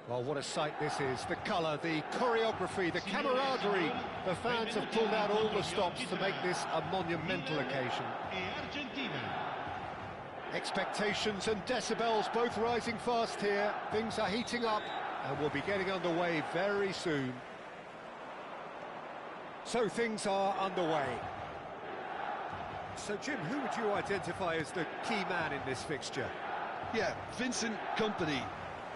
Well, what a sight this is. The colour, the choreography, the camaraderie. The fans have pulled out all the stops to make this a monumental occasion. Expectations and decibels both rising fast here. Things are heating up and we'll be getting underway very soon. So things are underway. So Jim, who would you identify as the key man in this fixture? Yeah, Vincent Kompany.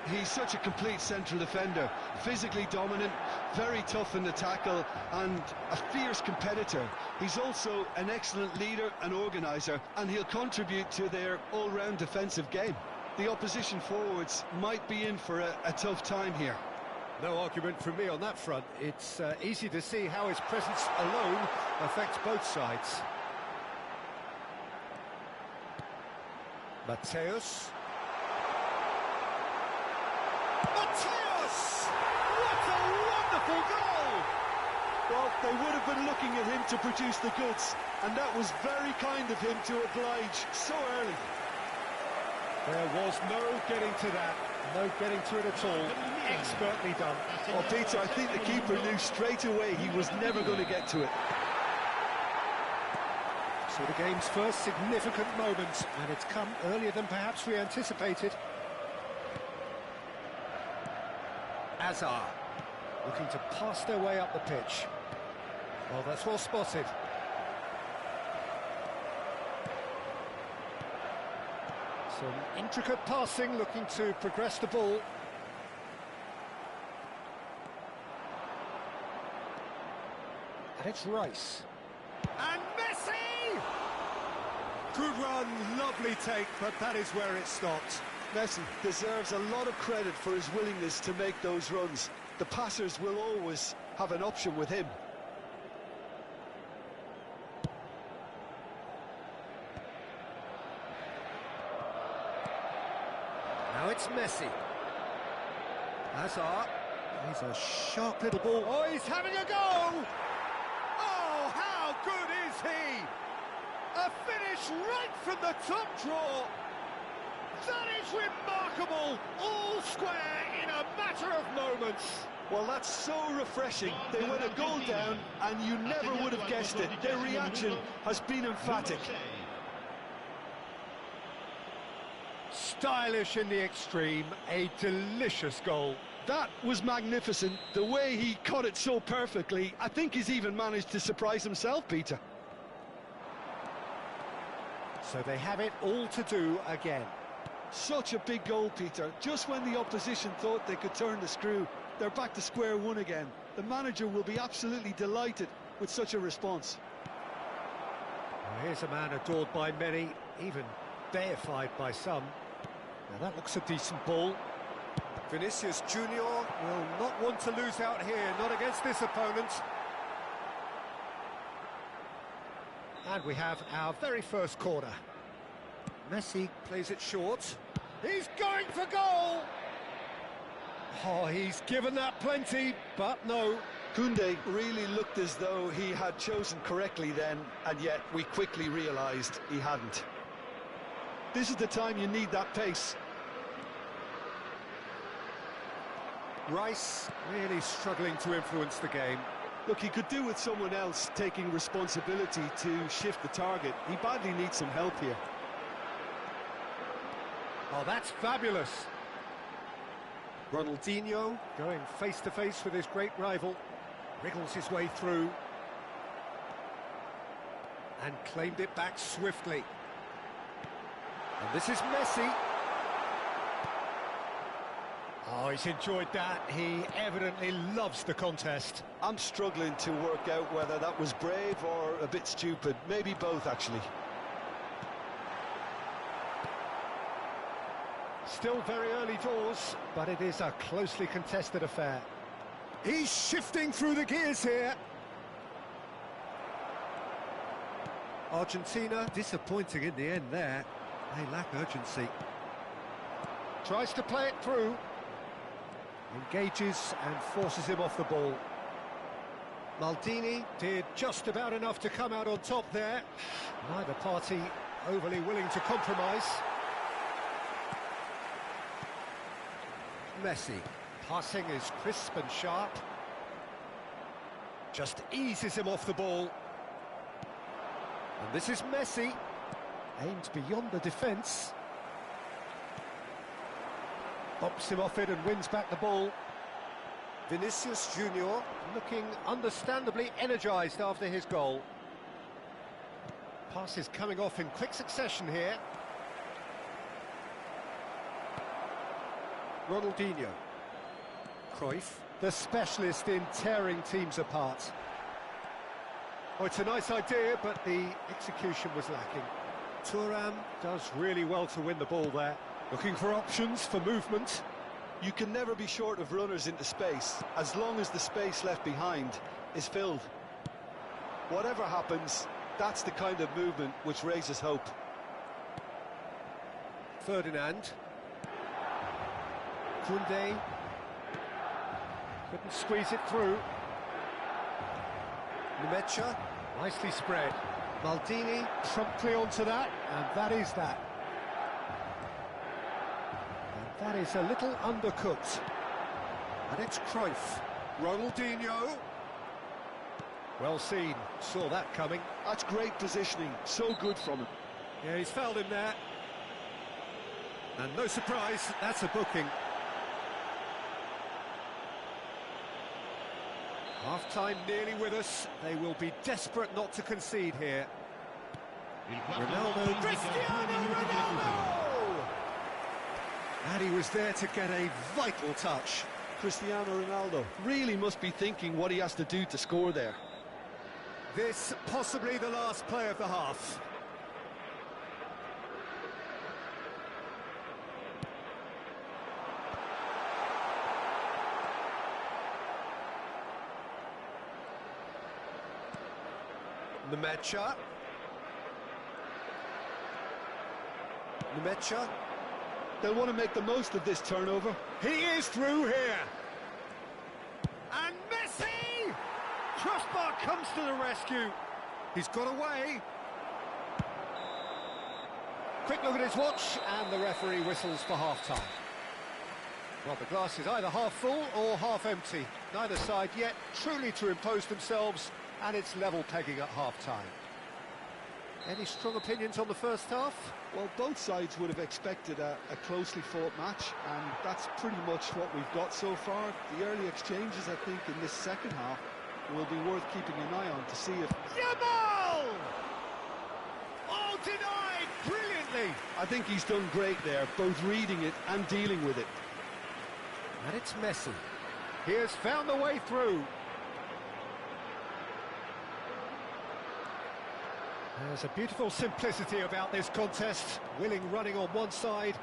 He's such a complete central defender, physically dominant, very tough in the tackle, and a fierce competitor. He's also an excellent leader and organiser, and he'll contribute to their all-round defensive game. The opposition forwards might be in for a tough time here. No argument from me on that front. It's easy to see how his presence alone affects both sides. Mateus. What a wonderful goal! Well, they would have been looking at him to produce the goods, and that was very kind of him to oblige so early. There was no getting to that, no getting to it at all. Expertly done. Well, Peter, I think the keeper knew straight away he was never going to get to it. So the game's first significant moment, and it's come earlier than perhaps we anticipated. Azar, looking to pass their way up the pitch. Well, that's well spotted. Some intricate passing, looking to progress the ball. And it's Rice. And Messi! Good run, lovely take, but that is where it stopped. Messi deserves a lot of credit for his willingness to make those runs. The passers will always have an option with him. Now it's Messi. Hazard. He's a sharp little ball. Oh, he's having a go! Oh, how good is he? A finish right from the top draw. That is remarkable, all square in a matter of moments. Well, that's so refreshing. They went a goal down and you never would have guessed it. Their reaction has been emphatic. Stylish in the extreme, a delicious goal. That was magnificent. The way he caught it so perfectly, I think he's even managed to surprise himself, Peter. So they have it all to do again. Such a big goal, Peter. Just when the opposition thought they could turn the screw, they're back to square one again. The manager will be absolutely delighted with such a response. Well, here's a man adored by many, even deified by some. Now that looks a decent ball. Vinicius Junior will not want to lose out here, not against this opponent. And we have our very first corner. Messi plays it short. He's going for goal! Oh, he's given that plenty, but no. Koundé really looked as though he had chosen correctly then, and yet we quickly realised he hadn't. This is the time you need that pace. Rice really struggling to influence the game. Look, he could do with someone else taking responsibility to shift the target. He badly needs some help here. Oh, that's fabulous. Ronaldinho going face-to-face with his great rival. Wriggles his way through. And claimed it back swiftly. And this is Messi. Oh, he's enjoyed that. He evidently loves the contest. I'm struggling to work out whether that was brave or a bit stupid. Maybe both, actually. Still very early doors, but it is a closely contested affair. He's shifting through the gears here. Argentina disappointing in the end there. They lack urgency. Tries to play it through. Engages and forces him off the ball. Maldini did just about enough to come out on top there. Neither party overly willing to compromise. Messi Passing is crisp and sharp. Just eases him off the ball. And this is Messi. Aimed beyond the defence. Bumps him off it and wins back the ball. Vinicius Junior looking understandably energised after his goal. Passes coming off in quick succession here. Ronaldinho. Cruyff, the specialist in tearing teams apart. Oh, it's a nice idea, but the execution was lacking. Thuram does really well to win the ball there. Looking for options for movement. You can never be short of runners into space, as long as the space left behind is filled. Whatever happens, that's the kind of movement which raises hope. Ferdinand. Koundé. Couldn't squeeze it through. Nemecha, nicely spread. Maldini promptly onto that, and that is that. And that is a little undercooked. And it's Cruyff. Ronaldinho. Well seen, saw that coming. That's great positioning, so good from him. Yeah, he's fouled him there. And no surprise, that's a booking. Half-time nearly with us. They will be desperate not to concede here. Ronaldo. Cristiano Ronaldo! And he was there to get a vital touch. Cristiano Ronaldo really must be thinking what he has to do to score there. This possibly the last play of the half. Nemecha. They'll want to make the most of this turnover. He is through here. And Messi! Crossbar comes to the rescue. He's got away. Quick look at his watch, and the referee whistles for half-time. Well, the glass is either half full or half empty. Neither side yet truly to impose themselves, and it's level pegging at half-time. Any strong opinions on the first half? Well, both sides would have expected a closely fought match, and that's pretty much what we've got so far. The early exchanges, I think, in this second half will be worth keeping an eye on to see if... Yamal! Oh, denied brilliantly! I think he's done great there, both reading it and dealing with it. And it's Messi. He has found the way through. There's a beautiful simplicity about this contest. Willing running on one side,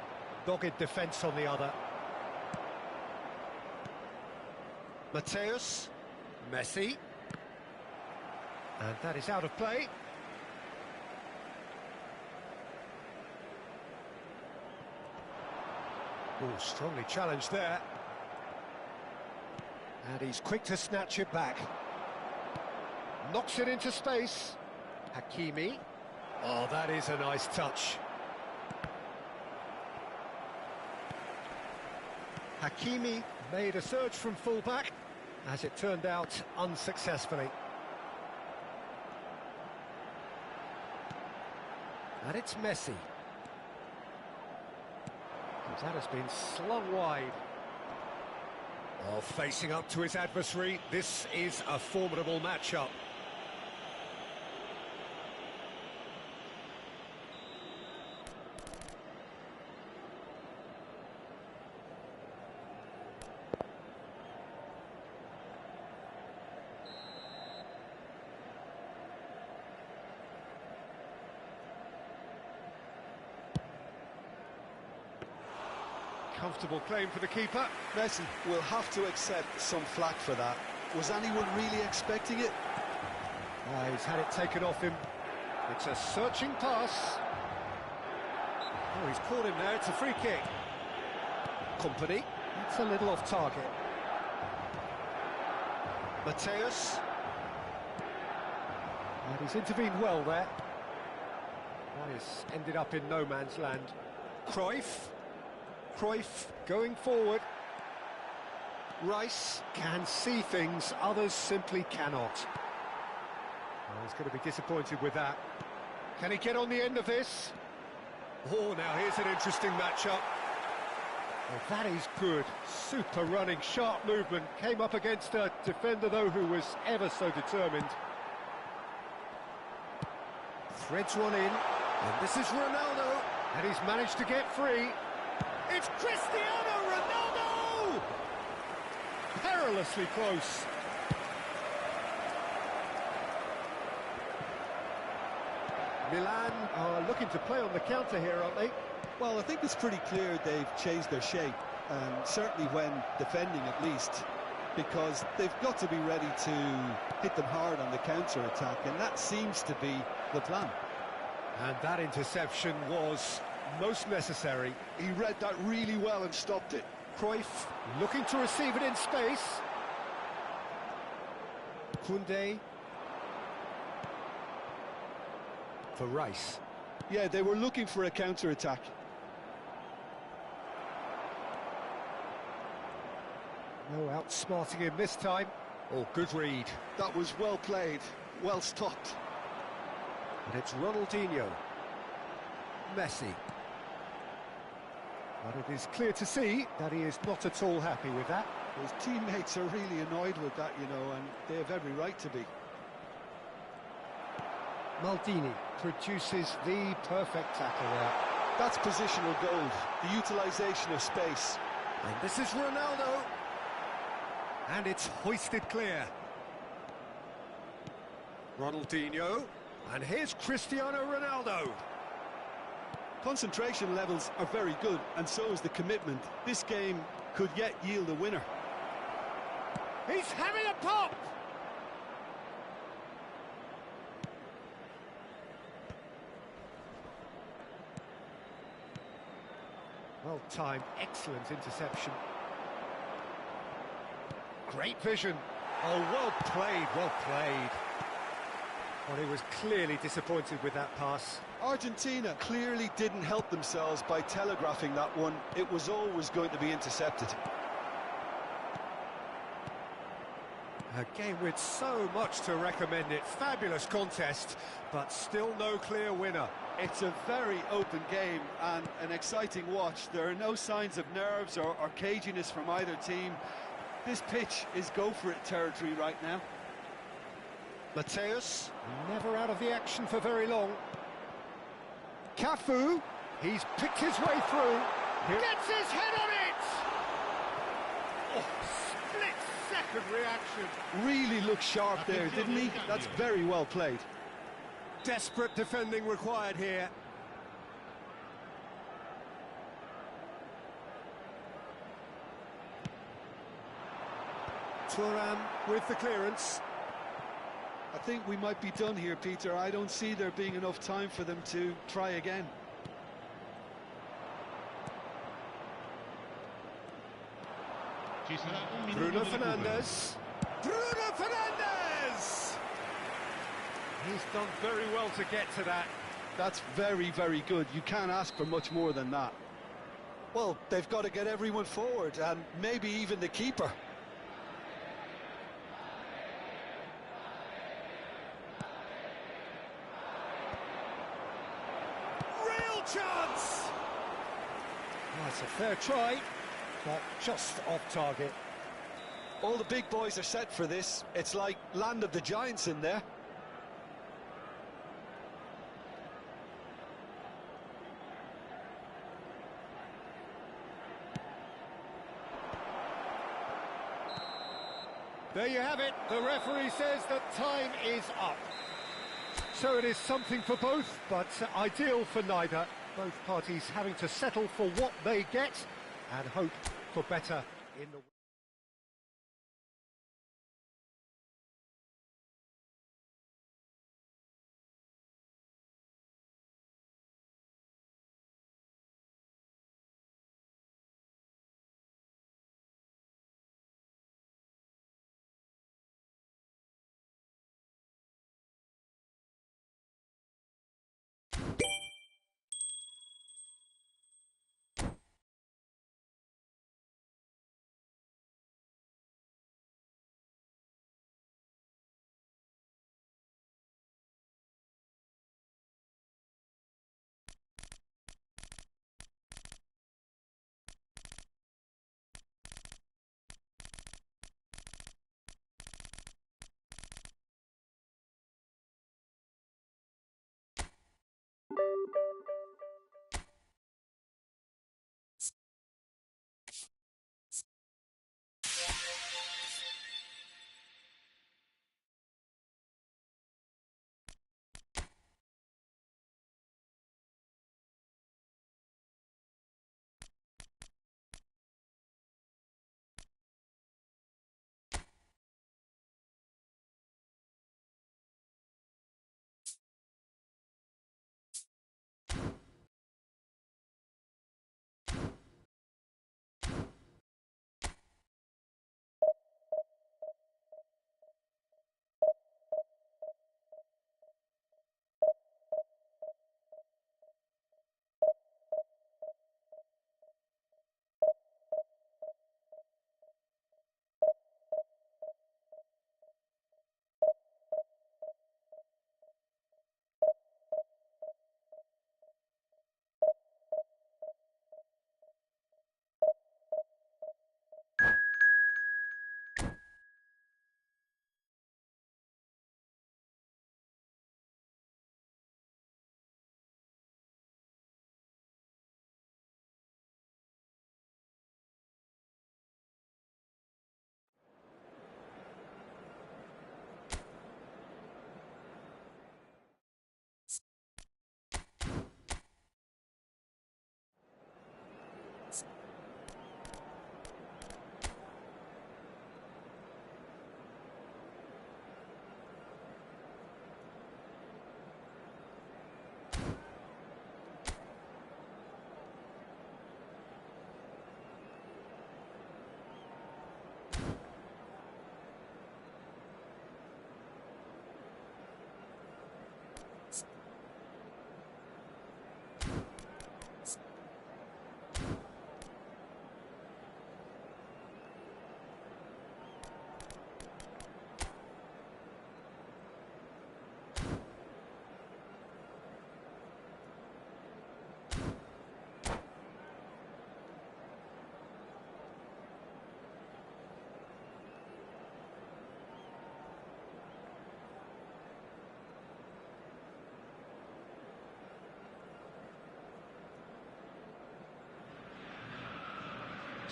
dogged defence on the other. Mateus. Messi. And that is out of play. Oh, strongly challenged there. And he's quick to snatch it back. Knocks it into space. Hakimi. Oh, that is a nice touch. Hakimi made a surge from full-back, as it turned out, unsuccessfully. And it's Messi. And that has been slung wide. Oh, facing up to his adversary, this is a formidable matchup. Comfortable claim for the keeper. Messi will have to accept some flack for that. Was anyone really expecting it? He's had it taken off him. It's a searching pass. Oh, he's caught him there. It's a free kick. Company. It's a little off target. Mateus. And he's intervened well there. That has ended up in no man's land. Cruyff going forward. Rice can see things others simply cannot. Oh, he's going to be disappointed with that. Can he get on the end of this? Oh, now here's an interesting matchup. Well, that is good. Super running, sharp movement. Came up against a defender, though, who was ever so determined. Threads one in, and this is Ronaldo, and he's managed to get free. It's Cristiano Ronaldo! Perilously close. Milan are looking to play on the counter here, aren't they? Well, I think it's pretty clear they've changed their shape, certainly when defending at least, because they've got to be ready to hit them hard on the counter-attack, and that seems to be the plan. And that interception was most necessary. He read that really well and stopped it. Cruyff looking to receive it in space. Koundé. For Rice. Yeah, they were looking for a counter-attack. No outsmarting him this time. Oh, good read. That was well played, well stopped. And it's Ronaldinho. Messi. But it is clear to see that he is not at all happy with that. His teammates are really annoyed with that, you know, and they have every right to be. Maldini produces the perfect tackle there. That's positional gold, the utilisation of space. And this is Ronaldo. And it's hoisted clear. Ronaldinho. And here's Cristiano Ronaldo. Concentration levels are very good, and so is the commitment. This game could yet yield a winner. He's having a pop! Well timed, excellent interception. Great vision. Oh, well played, well played. Well, he was clearly disappointed with that pass. Argentina clearly didn't help themselves by telegraphing that one. It was always going to be intercepted. A game with so much to recommend it. Fabulous contest, but still no clear winner. It's a very open game and an exciting watch. There are no signs of nerves or caginess from either team. This pitch is go-for-it territory right now. Mateus, never out of the action for very long. Cafu, he's picked his way through. Gets his head on it! Oh, split-second reaction. Really looked sharp there, didn't he? That's very well played. Desperate defending required here. Thuram with the clearance. I think we might be done here, Peter. I don't see there being enough time for them to try again. Bruno Fernandes. Bruno Fernandes! He's done very well to get to that. That's very, very good. You can't ask for much more than that. Well, they've got to get everyone forward, and maybe even the keeper. Chance! That's a fair try, but just off target. All the big boys are set for this. It's like land of the giants in there. There you have it. The referee says that time is up. So it is something for both, but ideal for neither. Both parties having to settle for what they get and hope for better in the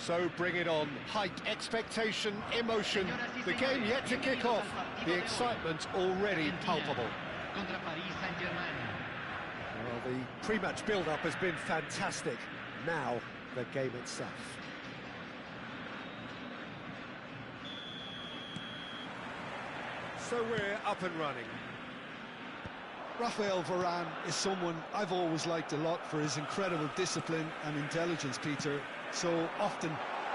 So bring it on. Hype, expectation, emotion. The game yet to kick off. The excitement already palpable. Well, the pre-match build-up has been fantastic. Now, the game itself. So we're up and running. Rafael Varane is someone I've always liked a lot for his incredible discipline and intelligence, Peter. So often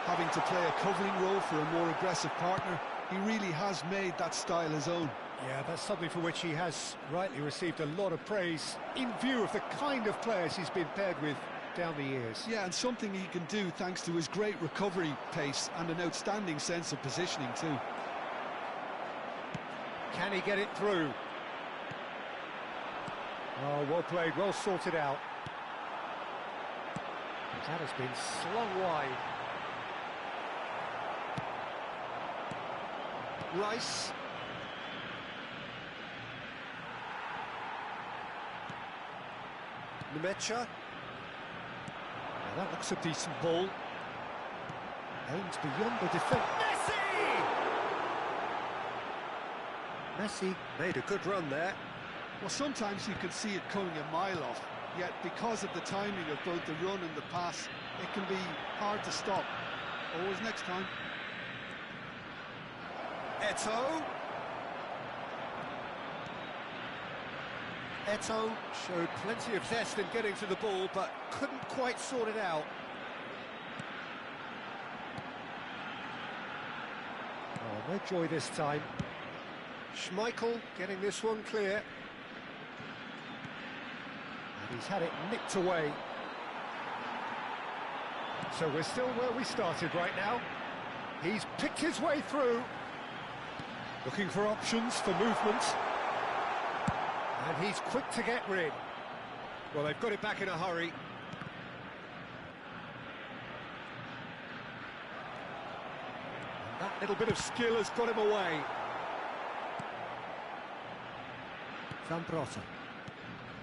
having to play a covering role for a more aggressive partner, he really has made that style his own. Yeah, that's something for which he has rightly received a lot of praise in view of the kind of players he's been paired with down the years. Yeah, and something he can do thanks to his great recovery pace and an outstanding sense of positioning too. Can he get it through? Oh, well played, well sorted out. That has been slung wide. Rice. Nemecha. Now that looks a decent ball. Aims beyond the defence. Messi made a good run there. Well, sometimes you could see it coming a mile off, yet because of the timing of both the run and the pass, it can be hard to stop. Always next time. Eto'o. Eto'o showed plenty of zest in getting to the ball, but couldn't quite sort it out. Oh, no joy this time. Schmeichel getting this one clear. And he's had it nicked away. So we're still where we started right now. He's picked his way through. Looking for options for movement. And he's quick to get rid. Well, they've got it back in a hurry. And that little bit of skill has got him away. Zambrotta.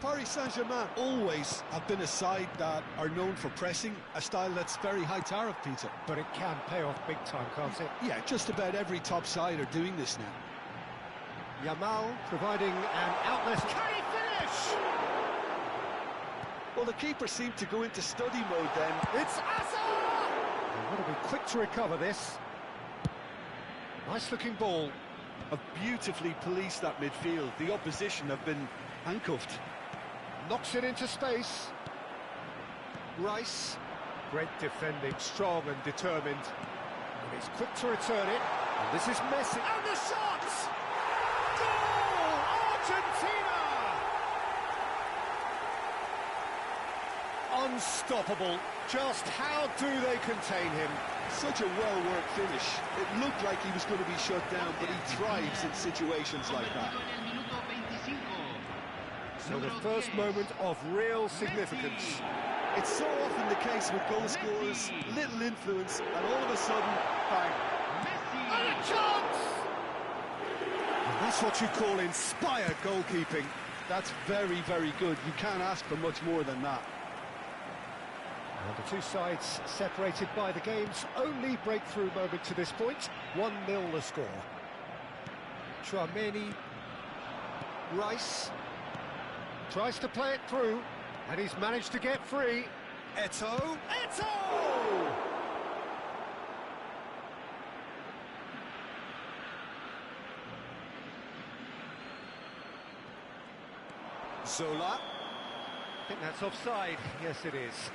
Paris Saint-Germain always have been a side that are known for pressing, a style that's very high tariff, Peter. But it can pay off big time, can't it? Yeah, just about every top side are doing this now. Yamal providing an outlet. Can he finish? Well, the keeper seemed to go into study mode then. It's Asa! They've got to be quick to recover this. Nice looking ball. Have beautifully policed that midfield. The opposition have been handcuffed. Knocks it into space. Rice. Great defending, strong and determined. And he's quick to return it. And this is Messi. And the shot! Goal! Argentina! Unstoppable. Just how do they contain him? Such a well-worked finish. It looked like he was going to be shut down, but he thrives in situations like that. So the first moment of real significance. It's so often the case with goal scorers, little influence, and all of a sudden, bang. And a chance! And that's what you call inspired goalkeeping. That's very, very good. You can't ask for much more than that. And the two sides separated by the game's only breakthrough moment to this point. 1-0 the score. Tchouaméni. Rice. Tries to play it through, and he's managed to get free. Eto'o. Eto'o! Zola. I think that's offside. Yes, it is.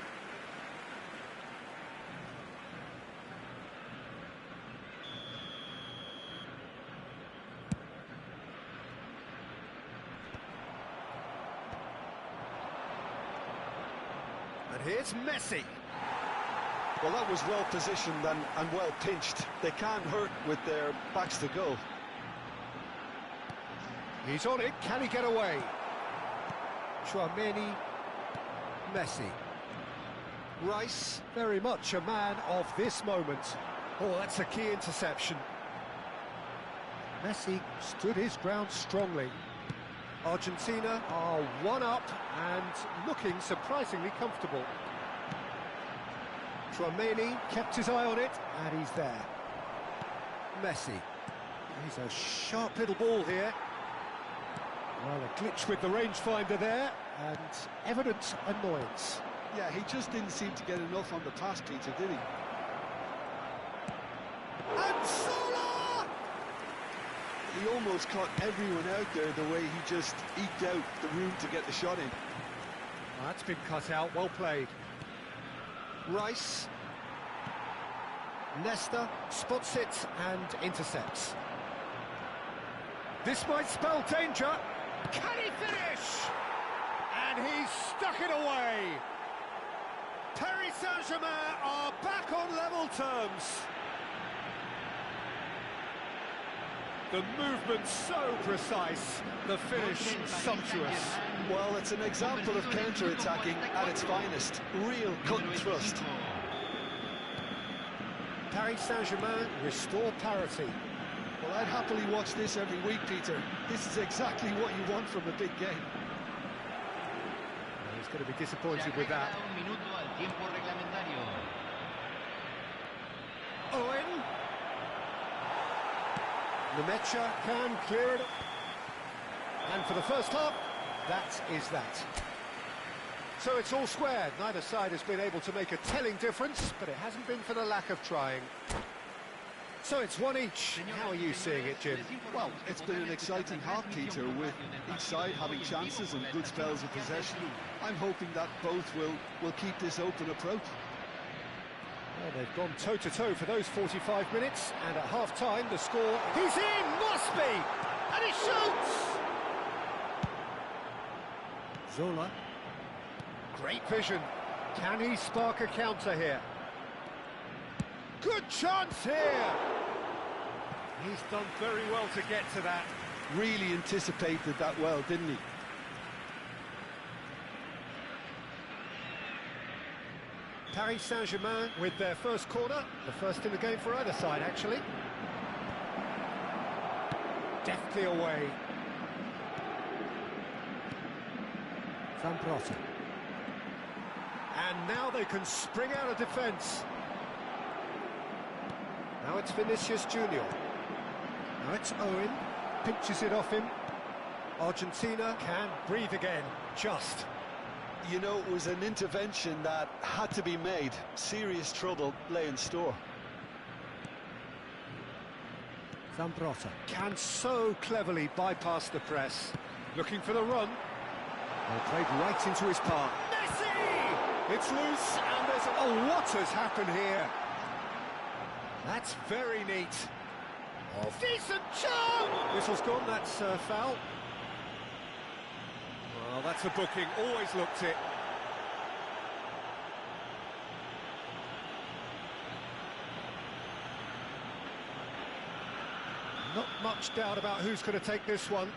And here's Messi. Well, that was well positioned and well pinched. They can't hurt with their backs to goal. He's on it. Can he get away? Tchouaméni. Messi. Rice, very much a man of this moment. Oh, that's a key interception. Messi stood his ground strongly. Argentina are one up and looking surprisingly comfortable. Tchouaméni kept his eye on it, and he's there. Messi. He's a sharp little ball here. Well, a glitch with the rangefinder there, and evident annoyance. Yeah, he just didn't seem to get enough on the pass, Peter, did he? And Zola! He almost caught everyone out there the way he just eked out the room to get the shot in. That's been cut out, well played. Rice. Nesta spots it and intercepts. This might spell danger. Can he finish? And he's stuck it away. Paris Saint-Germain are back on level terms. The movement so precise, the finish sumptuous. Well, it's an example of counter-attacking at its finest. Real cut and thrust. Paris Saint-Germain restore parity. Well, I'd happily watch this every week, Peter. This is exactly what you want from a big game. He's going to be disappointed with that. Owen. Nemecha can clear it. And for the first half, that is that. So it's all square. Neither side has been able to make a telling difference, but it hasn't been for the lack of trying. So it's one each. How are you seeing it, Jim? Well, it's been an exciting half, Peter, with each side having chances and good spells of possession. I'm hoping that both will keep this open approach. Well, they've gone toe-to-toe for those 45 minutes, and at half-time, the score... He's in! Must be! And he shoots! Zola. Great vision. Can he spark a counter here? Good chance here! He's done very well to get to that. Really anticipated that well, didn't he? Paris Saint-Germain with their first corner, the first in the game for either side, actually. Deftly away. Zambrota. And now they can spring out of defence. Now it's Vinicius Junior. Now it's Owen. Pinches it off him. Argentina can breathe again. Just. You know, it was an intervention that had to be made. Serious trouble lay in store. Zambrota can so cleverly bypass the press. Looking for the run. Well, played right into his path. Messi! It's loose, and there's... Oh, what has happened here? That's very neat. Oh, decent chance! Whistle's gone, that's foul. Well, that's a booking, always looked it. Not much doubt about who's going to take this one.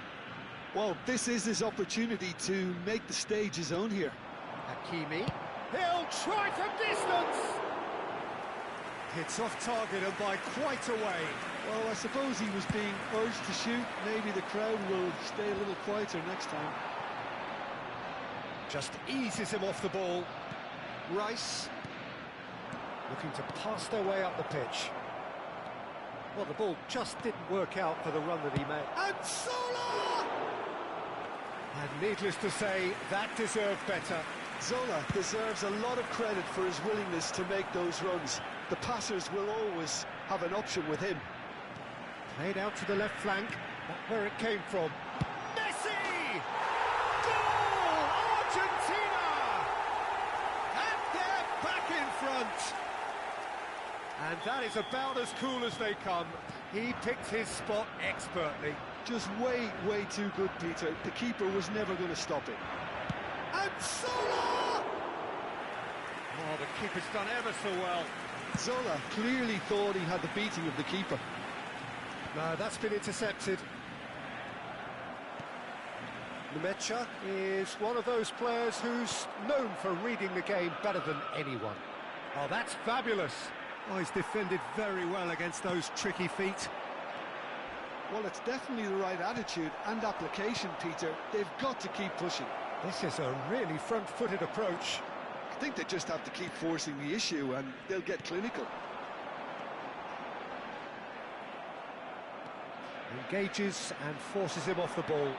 Well, this is his opportunity to make the stage his own here. Hakimi. He'll try from distance! It's off target and by quite a way. Well, I suppose he was being urged to shoot. Maybe the crowd will stay a little quieter next time. Just eases him off the ball. Rice. Looking to pass their way up the pitch. Well, the ball just didn't work out for the run that he made. And Zola! And needless to say, that deserved better. Zola deserves a lot of credit for his willingness to make those runs. The passers will always have an option with him. Played out to the left flank. That's where it came from. Messi! Goal! Argentina! And they're back in front. And that is about as cool as they come. He picked his spot expertly. Just way too good, Peter. The keeper was never going to stop it. And Zola! Oh, the keeper's done ever so well. Zola clearly thought he had the beating of the keeper. No, that's been intercepted. Nemecha is one of those players who's known for reading the game better than anyone. Oh, that's fabulous. Oh, he's defended very well against those tricky feet. Well, it's definitely the right attitude and application, Peter. They've got to keep pushing. This is a really front-footed approach. I think they just have to keep forcing the issue and they'll get clinical. Engages and forces him off the ball.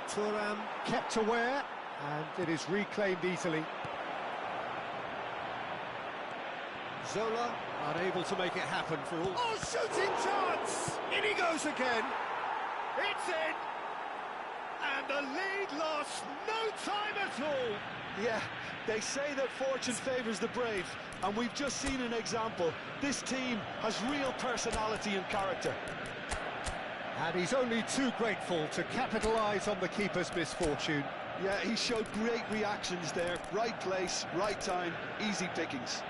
Thuram kept aware, and it is reclaimed easily. Zola unable to make it happen for all. Oh, shooting chance! In he goes again. It's in! And the lead lost no time at all. Yeah, they say that fortune favours the brave, and we've just seen an example. This team has real personality and character. And he's only too grateful to capitalise on the keeper's misfortune. Yeah, he showed great reactions there. Right place, right time, easy pickings.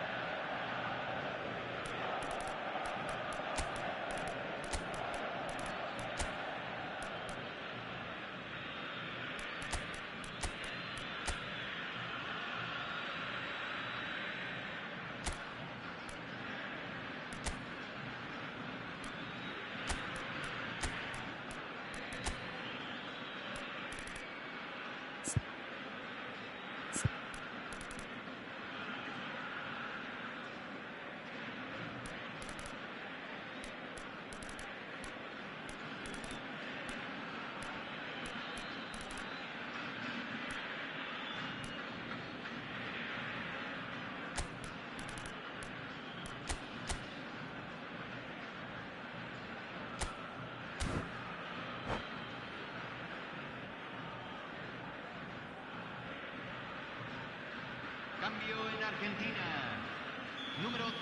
Cambio en Argentina. Número 10.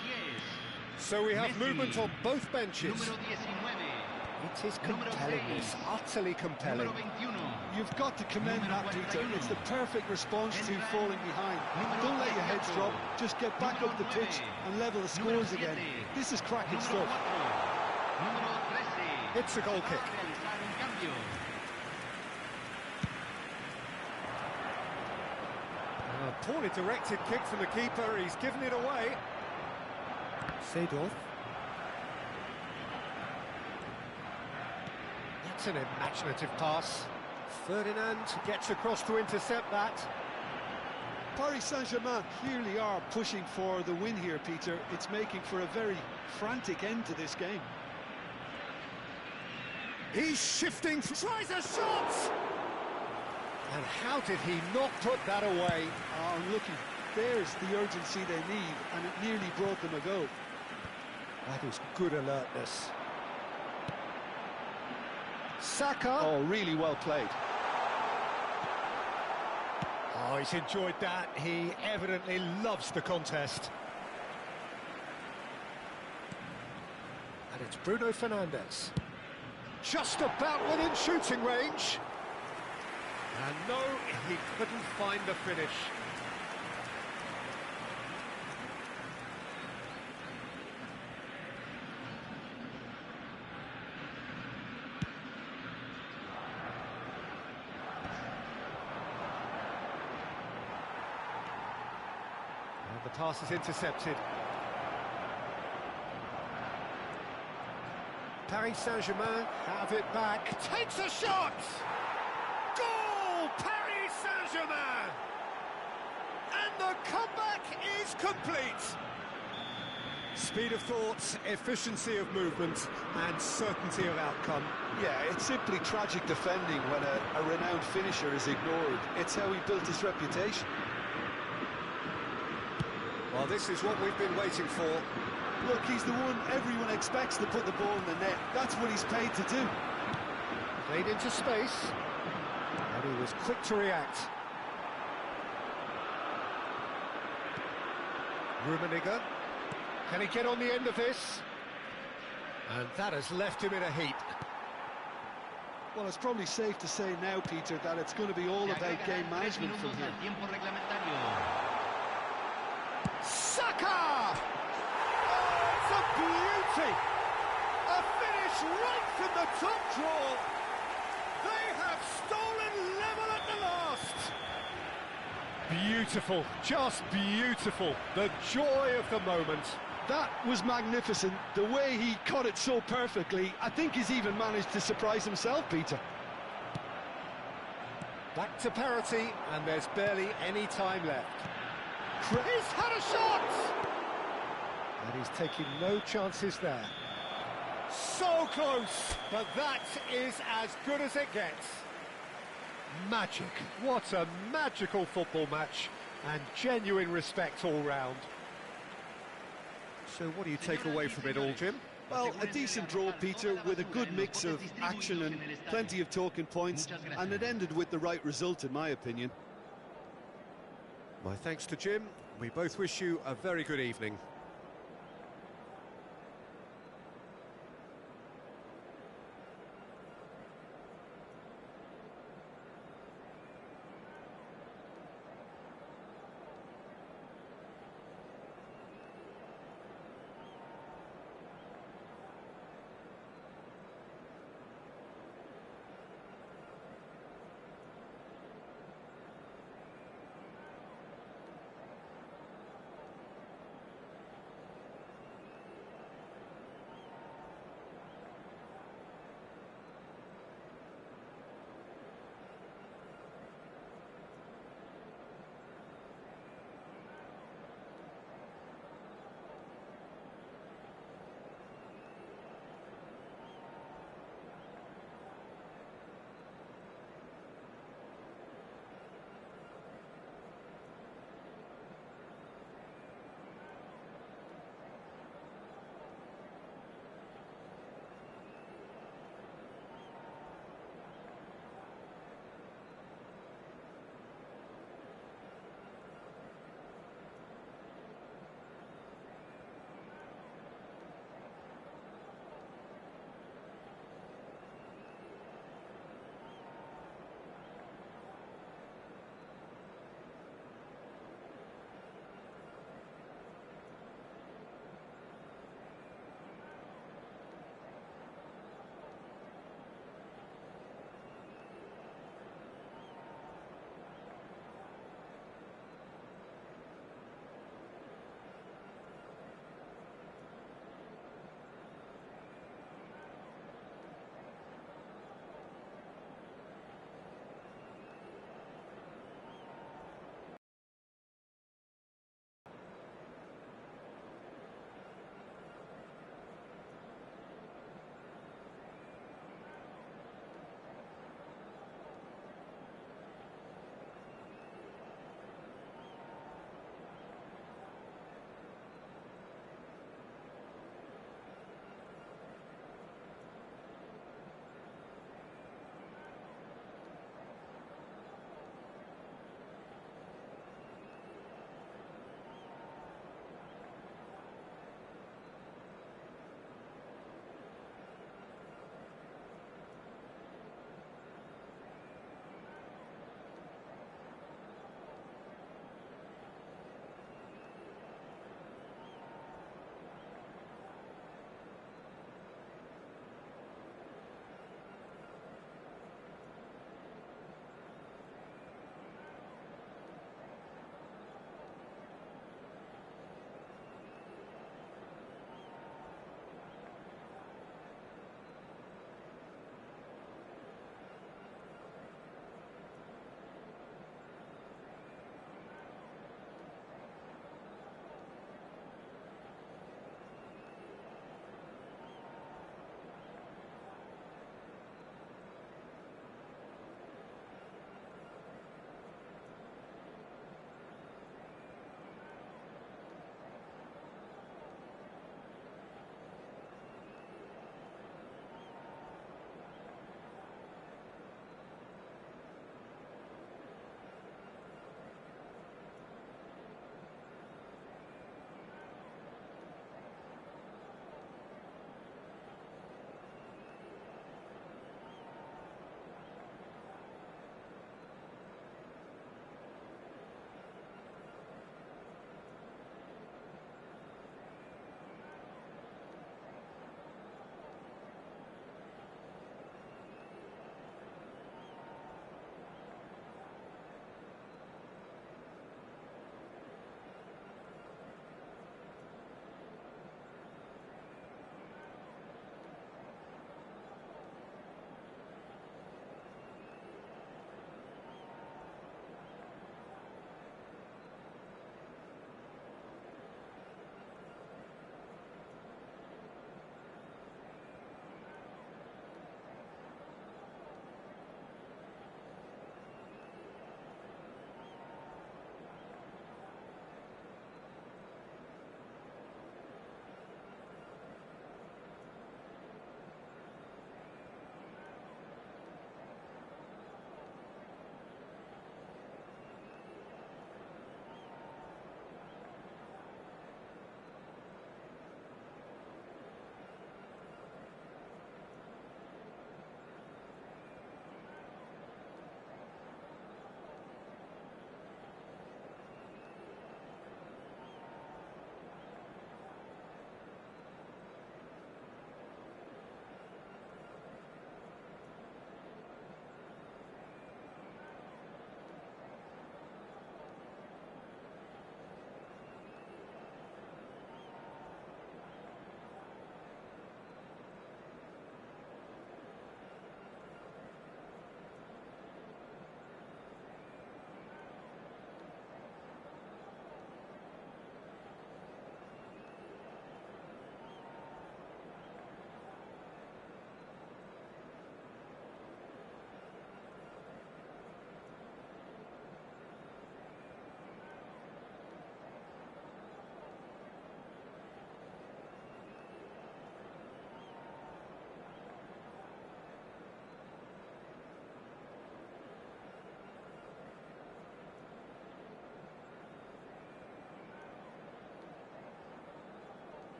So we have movement on both benches. Número 19. It is compelling, it's utterly compelling. Número 21. You've got to commend that, Peter. It's the perfect response to falling behind. Don't let your heads drop, just get back up the pitch and level the scores again. This is cracking stuff. It's a goal kick. A poorly directed kick from the keeper, he's given it away. Seedorf. That's an imaginative pass. Ferdinand gets across to intercept that. Paris Saint-Germain clearly are pushing for the win here, Peter. It's making for a very frantic end to this game. He's shifting, tries a shot! And how did he not put that away? Oh, looky, there's the urgency they need, and it nearly brought them a goal. That is good alertness. Saka. Oh, really well played. Oh, he's enjoyed that. He evidently loves the contest. And it's Bruno Fernandes. Just about within shooting range. And no, he couldn't find the finish. And the pass is intercepted. Paris Saint-Germain have it back. Takes a shot! Goal! Paris Saint-Germain! And the comeback is complete. Speed of thought, efficiency of movement, and certainty of outcome. Yeah, it's simply tragic defending when a renowned finisher is ignored. It's how he built his reputation. Well, this is what we've been waiting for. Look, he's the one everyone expects to put the ball in the net. That's what he's paid to do. Played into space, and he was quick to react. Rummenigge, can he get on the end of this? And that has left him in a heap. Well, it's probably safe to say now, Peter, that it's going to be all about game management from here. Saka! Oh, it's a beauty! A finish right from the top draw. They have stolen level at the last. Beautiful, just beautiful. The joy of the moment. That was magnificent. The way he caught it so perfectly, I think he's even managed to surprise himself, Peter. Back to parity, and there's barely any time left. He's had a shot! And he's taking no chances there. So close, but that is as good as it gets. Magic. What a magical football match, and genuine respect all round. So what do you take away from it all, Jim? Well, a decent draw, Peter, with a good mix of action and plenty of talking points, and it ended with the right result, in my opinion. My thanks to Jim. We both wish you a very good evening.